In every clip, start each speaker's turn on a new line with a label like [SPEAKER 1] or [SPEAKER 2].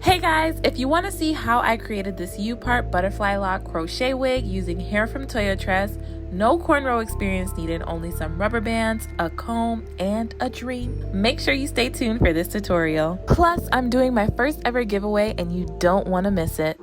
[SPEAKER 1] Hey guys, if you want to see how I created this Upart butterfly lock crochet wig using hair from Toyotress, no cornrow experience needed, only some rubber bands, a comb, and a dream, make sure you stay tuned for this tutorial. Plus, I'm doing my first ever giveaway and you don't want to miss it.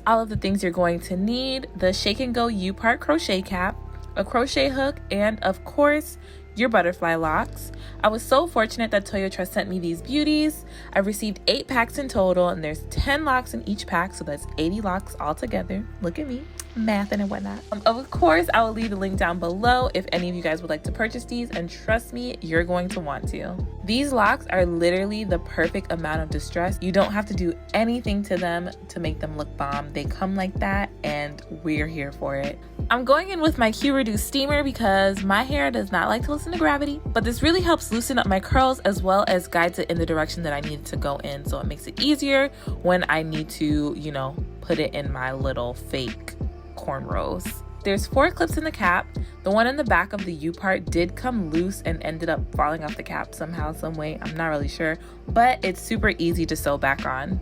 [SPEAKER 1] All of the things you're going to need: the shake and go Upart crochet cap, a crochet hook, and of course your butterfly locks. I was so fortunate that Toyotress sent me these beauties. I've received 8 packs in total and there's 10 locks in each pack, so that's 80 locks altogether. Look at me mathing and whatnot. Of course, I will leave the link down below if any of you guys would like to purchase these, and trust me, you're going to want to. These locks are literally the perfect amount of distress. You don't have to do anything to them to make them look bomb. They come like that and we're here for it. I'm going in with my Q Reduce steamer because my hair does not like to listen to gravity, but this really helps loosen up my curls as well as guides it in the direction that I need it to go in, so it makes it easier when I need to, you know, put it in my little fake cornrows. There's 4 clips in the cap. The one in the back of the Upart did come loose and ended up falling off the cap somehow, some way. I'm not really sure, but it's super easy to sew back on.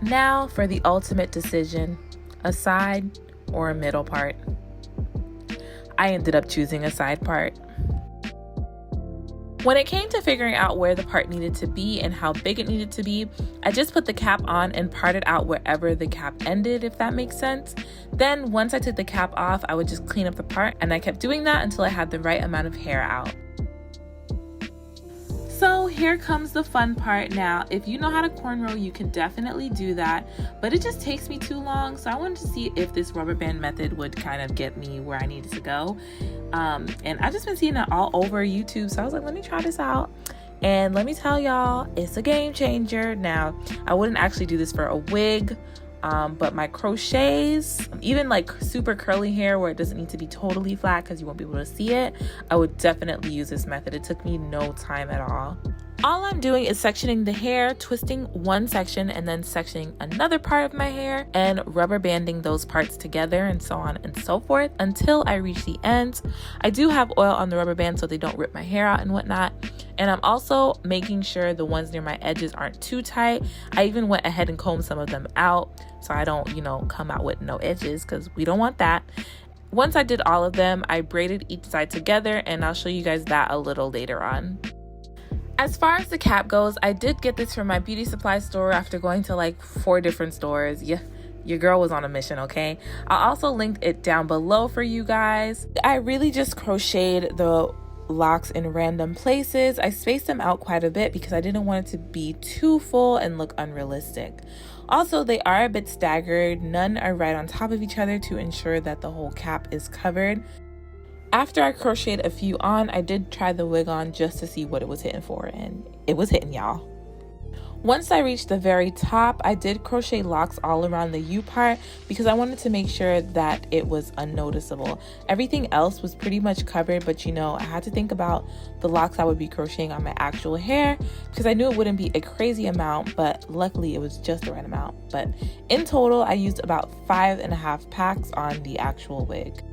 [SPEAKER 1] Now for the ultimate decision, a side or a middle part. I ended up choosing a side part. When it came to figuring out where the part needed to be and how big it needed to be, I just put the cap on and parted out wherever the cap ended, if that makes sense. Then once I took the cap off, I would just clean up the part, and I kept doing that until I had the right amount of hair out. So here comes the fun part. Now, if you know how to cornrow, you can definitely do that, but it just takes me too long, so I wanted to see if this rubber band method would kind of get me where I needed to go. And I've just been seeing it all over YouTube, so I was like, let me try this out. And let me tell y'all, it's a game changer. Now, I wouldn't actually do this for a wig, but my crochets, even like super curly hair where it doesn't need to be totally flat because you won't be able to see it, I would definitely use this method. It took me no time at all. All I'm doing is sectioning the hair, twisting one section and then sectioning another part of my hair and rubber banding those parts together, and so on and so forth until I reach the ends. I do have oil on the rubber band so they don't rip my hair out and whatnot. And I'm also making sure the ones near my edges aren't too tight. I even went ahead and combed some of them out so I don't, you know, come out with no edges, because we don't want that. Once I did all of them, I braided each side together, and I'll show you guys that a little later on. As far as the cap goes, I did get this from my beauty supply store after going to like 4 different stores. Yeah, your girl was on a mission, okay? I'll also link it down below for you guys. I really just crocheted the locks in random places. I spaced them out quite a bit because I didn't want it to be too full and look unrealistic. Also, they are a bit staggered. None are right on top of each other to ensure that the whole cap is covered. After I crocheted a few on, I did try the wig on just to see what it was hitting for, and it was hitting, y'all. Once I reached the very top, I did crochet locks all around the U part because I wanted to make sure that it was unnoticeable. Everything else was pretty much covered, but you know, I had to think about the locks I would be crocheting on my actual hair because I knew it wouldn't be a crazy amount, but luckily it was just the right amount. But in total, I used about 5.5 packs on the actual wig.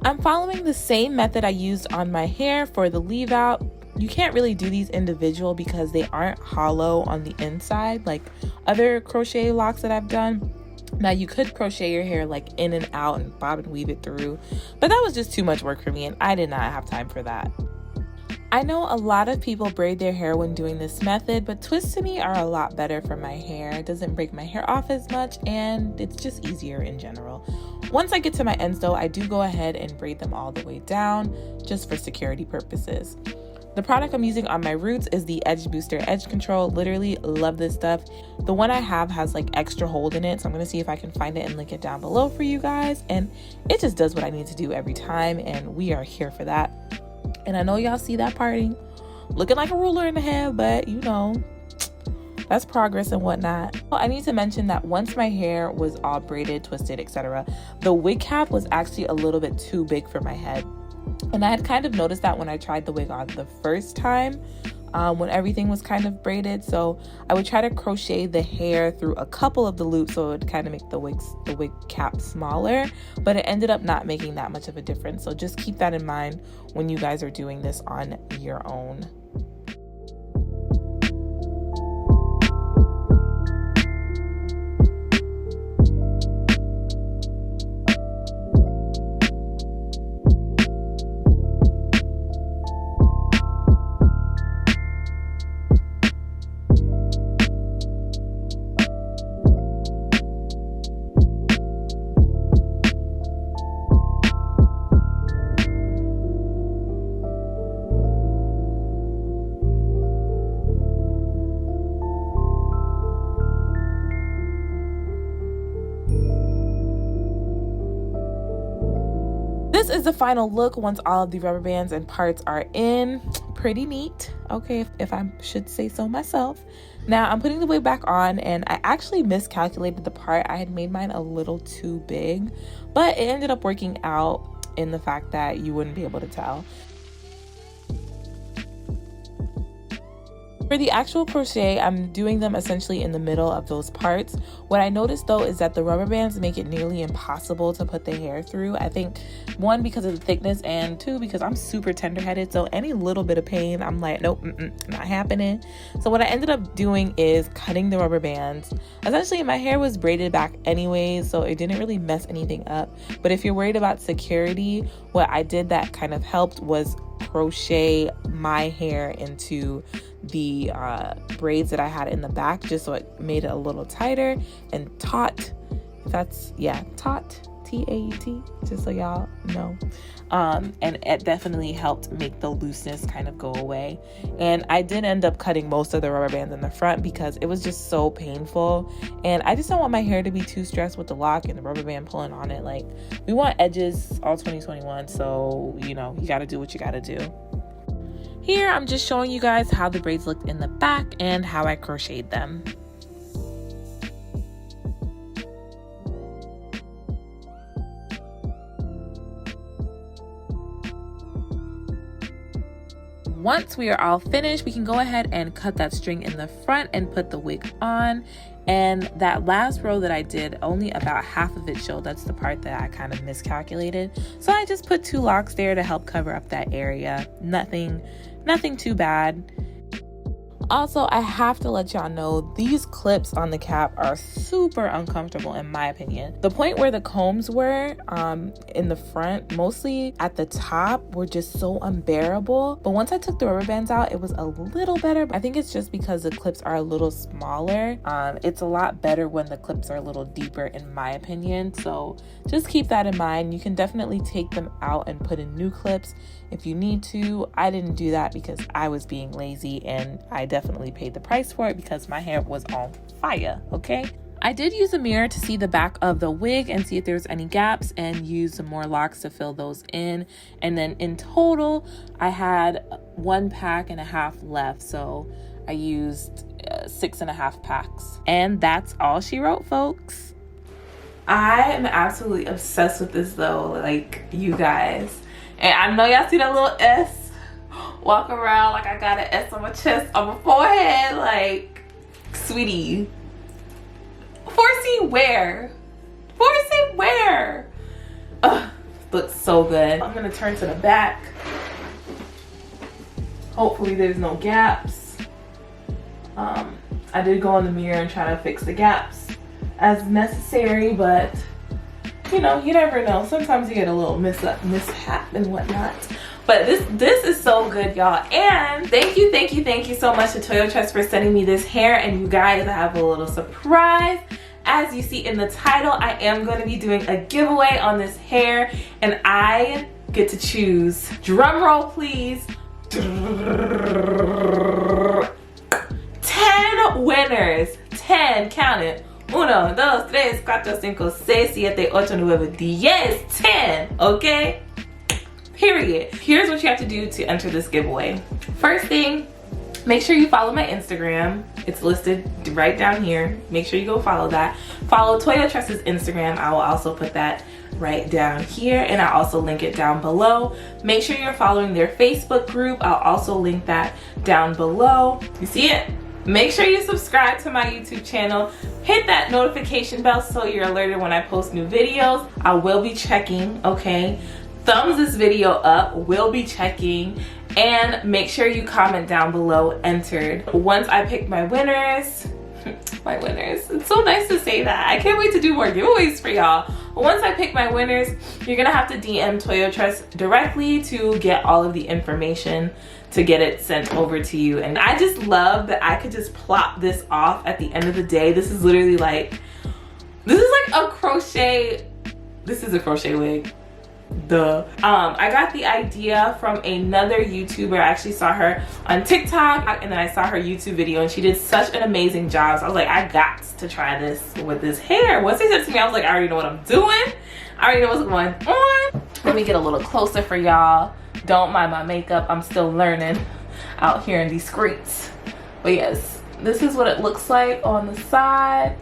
[SPEAKER 1] I'm following the same method I used on my hair for the leave out. You can't really do these individual because they aren't hollow on the inside like other crochet locks that I've done. Now you could crochet your hair like in and out and bob and weave it through, but that was just too much work for me and I did not have time for that. I know a lot of people braid their hair when doing this method, but twists to me are a lot better for my hair. It doesn't break my hair off as much and it's just easier in general. Once I get to my ends though, I do go ahead and braid them all the way down just for security purposes. The product I'm using on my roots is the Edge Booster Edge Control. Literally love this stuff. The one I have has like extra hold in it, so I'm gonna see if I can find it and link it down below for you guys. And it just does what I need to do every time, and we are here for that. And I know y'all see that parting looking like a ruler in the head, but you know, that's progress and whatnot. Well, I need to mention that once my hair was all braided, twisted, etc., the wig cap was actually a little bit too big for my head. And I had kind of noticed that when I tried the wig on the first time, when everything was kind of braided. So I would try to crochet the hair through a couple of the loops so it would kind of make the wig cap smaller, but it ended up not making that much of a difference. So just keep that in mind when you guys are doing this on your own. This is the final look once all of the rubber bands and parts are in. Pretty neat, okay, if I should say so myself. Now I'm putting the wig back on, and I actually miscalculated the part. I had made mine a little too big, but it ended up working out in the fact that you wouldn't be able to tell. For the actual crochet, I'm doing them essentially in the middle of those parts. What I noticed though is that the rubber bands make it nearly impossible to put the hair through. I think 1, because of the thickness, and 2, because I'm super tender-headed, so any little bit of pain, I'm like, nope, not happening. So what I ended up doing is cutting the rubber bands. Essentially, my hair was braided back anyways, so it didn't really mess anything up. But if you're worried about security, what I did that kind of helped was crochet my hair into the braids that I had in the back, just so it made it a little tighter and taut. That's, yeah, taut, T-A-U-T, just so y'all know. And it definitely helped make the looseness kind of go away. And I did end up cutting most of the rubber bands in the front because it was just so painful, and I just don't want my hair to be too stressed with the lock and the rubber band pulling on it. Like, we want edges all 2021, so you know, you got to do what you got to do. Here I'm just showing you guys how the braids looked in the back and how I crocheted them. Once we are all finished, we can go ahead and cut that string in the front and put the wig on. And that last row that I did, only about half of it showed. That's the part that I kind of miscalculated. So I just put 2 locks there to help cover up that area. Nothing too bad. Also, I have to let y'all know, these clips on the cap are super uncomfortable in my opinion. The point where the combs were in the front, mostly at the top, were just so unbearable. But once I took the rubber bands out, it was a little better. I think it's just because the clips are a little smaller. It's a lot better when the clips are a little deeper in my opinion. So just keep that in mind. You can definitely take them out and put in new clips if you need to. I didn't do that because I was being lazy, and I definitely paid the price for it because my hair was on fire, okay? I did use a mirror to see the back of the wig and see if there was any gaps, and use some more locks to fill those in. And then in total, I had 1.5 packs left, so I used 6.5 packs. And that's all she wrote, folks. I am absolutely obsessed with this though, like, you guys. And I know y'all see that little S walk around like I got an S on my chest, on my forehead. Like, sweetie, Forcey where? Forcey where? Ugh, looks so good. I'm gonna turn to the back. Hopefully there's no gaps. I did go in the mirror and try to fix the gaps as necessary, but you know, you never know. Sometimes you get a little mishap and whatnot. But this is so good, y'all. And thank you so much to Toyotress for sending me this hair. And you guys, I have a little surprise. As you see in the title, I am going to be doing a giveaway on this hair, and I get to choose. Drum roll, please. 10 winners. 10, count it. 1, 2, 3, 4, 5, 6, 7, 8, 9, 10, 10, okay? Period. Here's what you have to do to enter this giveaway. First thing, Make sure you follow my Instagram. It's listed right down here. Make sure you go follow that. Follow Toyotress's Instagram. I will also put that right down here, and I'll also link it down below. Make sure you're following their Facebook group. I'll also link that down below. You see it? Make sure you subscribe to my YouTube channel. Hit that notification bell so you're alerted when I post new videos. I will be checking, okay? Thumbs this video up, will be checking. And make sure you comment down below entered. Once I pick my winners, it's so nice to say that. I can't wait to do more giveaways for y'all. Once I pick my winners, you're gonna have to DM Toyotress directly to get all of the information to get it sent over to you. And I just love that I could just plop this off at the end of the day. This is literally like, this is like a crochet, this is a crochet wig. Duh. I got the idea from another YouTuber. I actually saw her on TikTok, and then I saw her YouTube video, and she did such an amazing job. So I was like, I got to try this with this hair. Once they said to me, I was like, I already know what I'm doing. I already know what's going on. Let me get a little closer for y'all. Don't mind my makeup. I'm still learning out here in these streets. But yes, this is what it looks like on the side.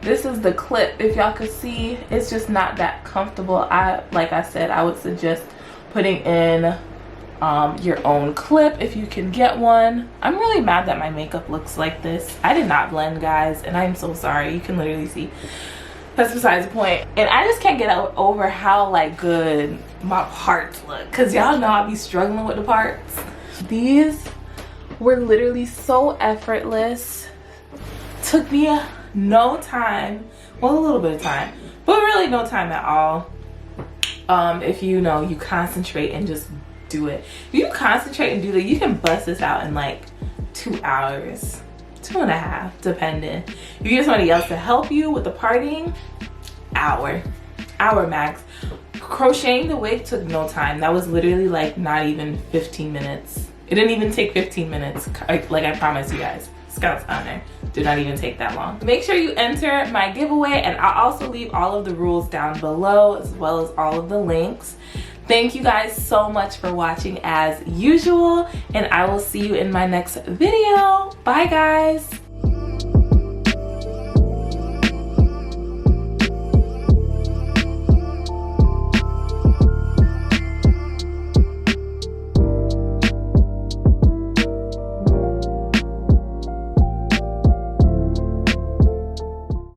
[SPEAKER 1] This is the clip. If y'all could see, it's just not that comfortable. Like I said, I would suggest putting in your own clip if you can get one. I'm really mad that my makeup looks like this. I did not blend, guys, and I'm so sorry. You can literally see. That's besides the point. And I just can't get over how like good my parts look, because y'all know I be struggling with the parts. These were literally so effortless. Took me no time, well, a little bit of time, but really no time at all. If you know, you concentrate and just do it. If you concentrate and do that, you can bust this out in like 2 hours, 2.5, depending. If you get somebody else to help you with the parting, hour max. Crocheting the wig took no time. That was literally like not even 15 minutes. It didn't even take 15 minutes, like I promised you guys. Scout's honor, did not even take that long. Make sure you enter my giveaway, and I'll also leave all of the rules down below, as well as all of the links. Thank you guys so much for watching as usual, and I will see you in my next video. Bye guys.